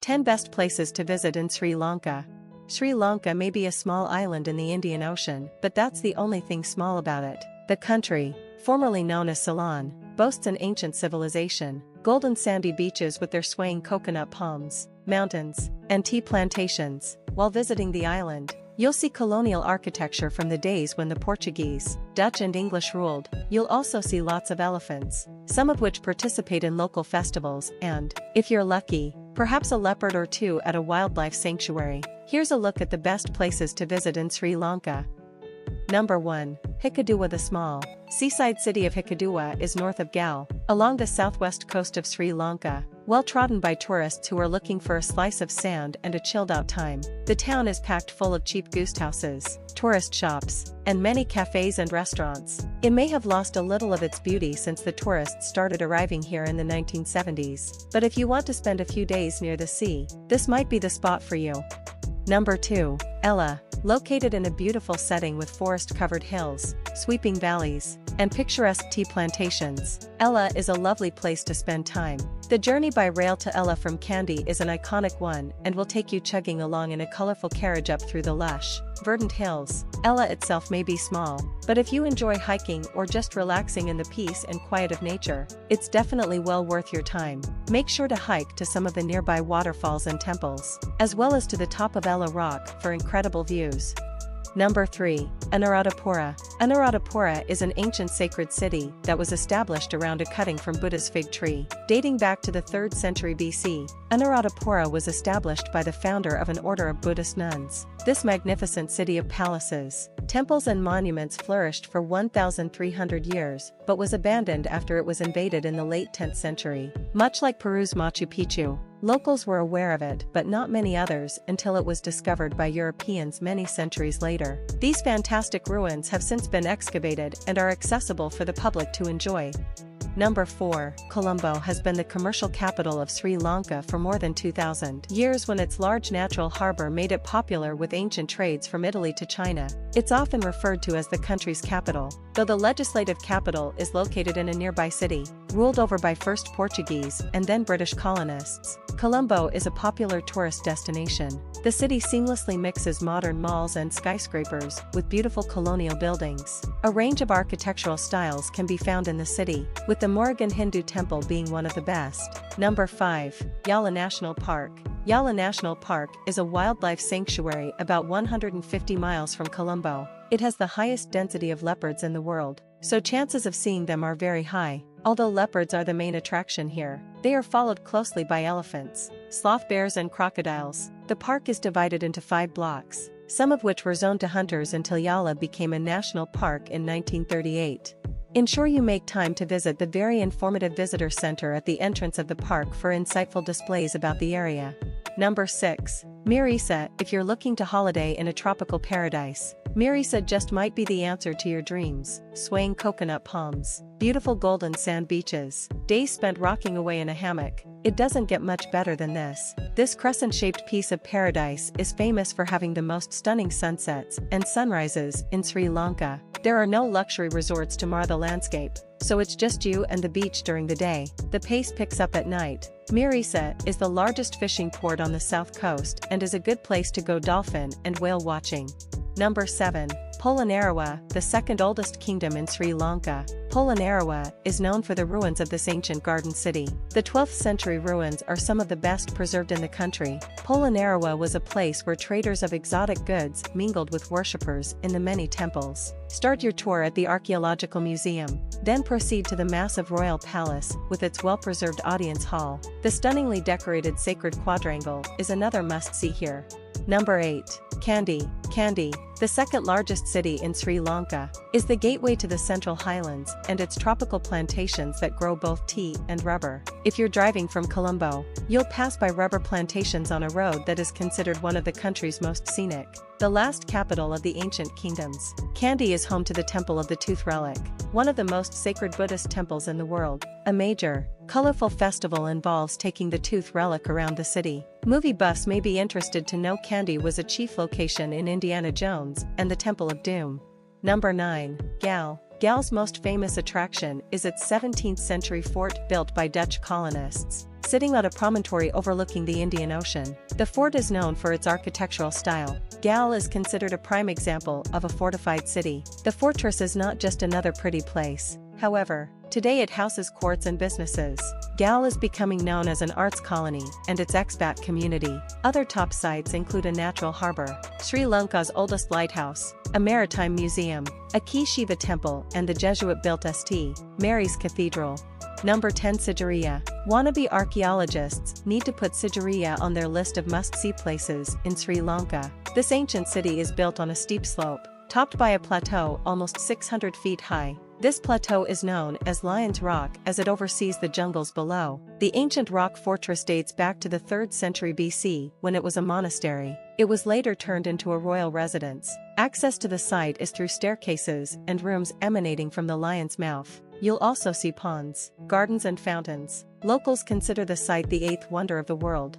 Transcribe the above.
10 Best Places to Visit in Sri Lanka. Sri Lanka may be a small island in the Indian Ocean, but that's the only thing small about it. The country, formerly known as Ceylon, boasts an ancient civilization, golden sandy beaches with their swaying coconut palms, mountains, and tea plantations. While visiting the island, you'll see colonial architecture from the days when the Portuguese, Dutch and English ruled. You'll also see lots of elephants, some of which participate in local festivals and, if you're lucky, perhaps a leopard or two at a wildlife sanctuary. Here's a look at the best places to visit in Sri Lanka. Number 1. Hikkaduwa. The small, seaside city of Hikkaduwa is north of Galle, along the southwest coast of Sri Lanka, well trodden by tourists who are looking for a slice of sand and a chilled-out time. The town is packed full of cheap ghost houses, tourist shops, and many cafes and restaurants. It may have lost a little of its beauty since the tourists started arriving here in the 1970s, but if you want to spend a few days near the sea, this might be the spot for you. Number 2. Yala. Located in a beautiful setting with forest-covered hills, sweeping valleys, and picturesque tea plantations, Yala is a lovely place to spend time. The journey by rail to Yala from Kandy is an iconic one and will take you chugging along in a colorful carriage up through the lush, verdant hills. Yala itself may be small, but if you enjoy hiking or just relaxing in the peace and quiet of nature, it's definitely well worth your time. Make sure to hike to some of the nearby waterfalls and temples, as well as to the top of Yala Rock for incredible views. Number 3. Anuradhapura. Anuradhapura is an ancient sacred city that was established around a cutting from Buddha's fig tree. Dating back to the 3rd century BC, Anuradhapura was established by the founder of an order of Buddhist nuns. This magnificent city of palaces, temples and monuments flourished for 1,300 years, but was abandoned after it was invaded in the late 10th century. Much like Peru's Machu Picchu, locals were aware of it but not many others until it was discovered by Europeans many centuries later. These fantastic ruins have since been excavated and are accessible for the public to enjoy. Number 4. Colombo has been the commercial capital of Sri Lanka for more than 2,000 years when its large natural harbor made it popular with ancient trades from Italy to China. It's often referred to as the country's capital, though the legislative capital is located in a nearby city, ruled over by first Portuguese and then British colonists. Colombo is a popular tourist destination. The city seamlessly mixes modern malls and skyscrapers with beautiful colonial buildings. A range of architectural styles can be found in the city, with the Murugan Hindu temple being one of the best. Number 5. Yala National Park. Yala National Park is a wildlife sanctuary about 150 miles from Colombo. It has the highest density of leopards in the world, so chances of seeing them are very high. Although leopards are the main attraction here, they are followed closely by elephants, sloth bears and crocodiles. The park is divided into 5 blocks, some of which were zoned to hunters until Yala became a national park in 1938. Ensure you make time to visit the very informative visitor center at the entrance of the park for insightful displays about the area. Number 6. Mirissa. If you're looking to holiday in a tropical paradise, Mirissa just might be the answer to your dreams. Swaying coconut palms, beautiful golden sand beaches, days spent rocking away in a hammock. It doesn't get much better than this. This crescent-shaped piece of paradise is famous for having the most stunning sunsets and sunrises in Sri Lanka. There are no luxury resorts to mar the landscape, so it's just you and the beach during the day. The pace picks up at night. Mirissa is the largest fishing port on the south coast and is a good place to go dolphin and whale watching. Number 7. Polonnaruwa, the second oldest kingdom in Sri Lanka. Polonnaruwa is known for the ruins of this ancient garden city. The 12th century ruins are some of the best preserved in the country. Polonnaruwa was a place where traders of exotic goods mingled with worshippers in the many temples. Start your tour at the Archaeological Museum, then proceed to the massive royal palace with its well-preserved audience hall. The stunningly decorated sacred quadrangle is another must-see here. Number 8. Kandy. Kandy, the second largest city in Sri Lanka, is the gateway to the Central Highlands and its tropical plantations that grow both tea and rubber. If you're driving from Colombo, you'll pass by rubber plantations on a road that is considered one of the country's most scenic. The last capital of the ancient kingdoms, Kandy is home to the Temple of the Tooth Relic, one of the most sacred Buddhist temples in the world. A major, colorful festival involves taking the tooth relic around the city. Movie buffs may be interested to know Kandy was a chief location in Indiana Jones and the Temple of Doom. Number 9. Galle. Galle's most famous attraction is its 17th century fort built by Dutch colonists. sitting on a promontory overlooking the Indian Ocean. The fort is known for its architectural style. Galle is considered a prime example of a fortified city. The fortress is not just another pretty place. However, today it houses courts and businesses. Galle is becoming known as an arts colony and its expat community. Other top sites include a natural harbor, Sri Lanka's oldest lighthouse, a maritime museum, a key Shiva temple, and the Jesuit-built St. Mary's Cathedral. Number 10. Sigiriya. Wannabe archaeologists need to put Sigiriya on their list of must-see places in Sri Lanka. This ancient city is built on a steep slope, topped by a plateau almost 600 feet high. This plateau is known as Lion's Rock as it oversees the jungles below. The ancient rock fortress dates back to the 3rd century BC when it was a monastery. It was later turned into a royal residence. Access to the site is through staircases and rooms emanating from the lion's mouth. You'll also see ponds, gardens and fountains. Locals consider the site the 8th wonder of the world.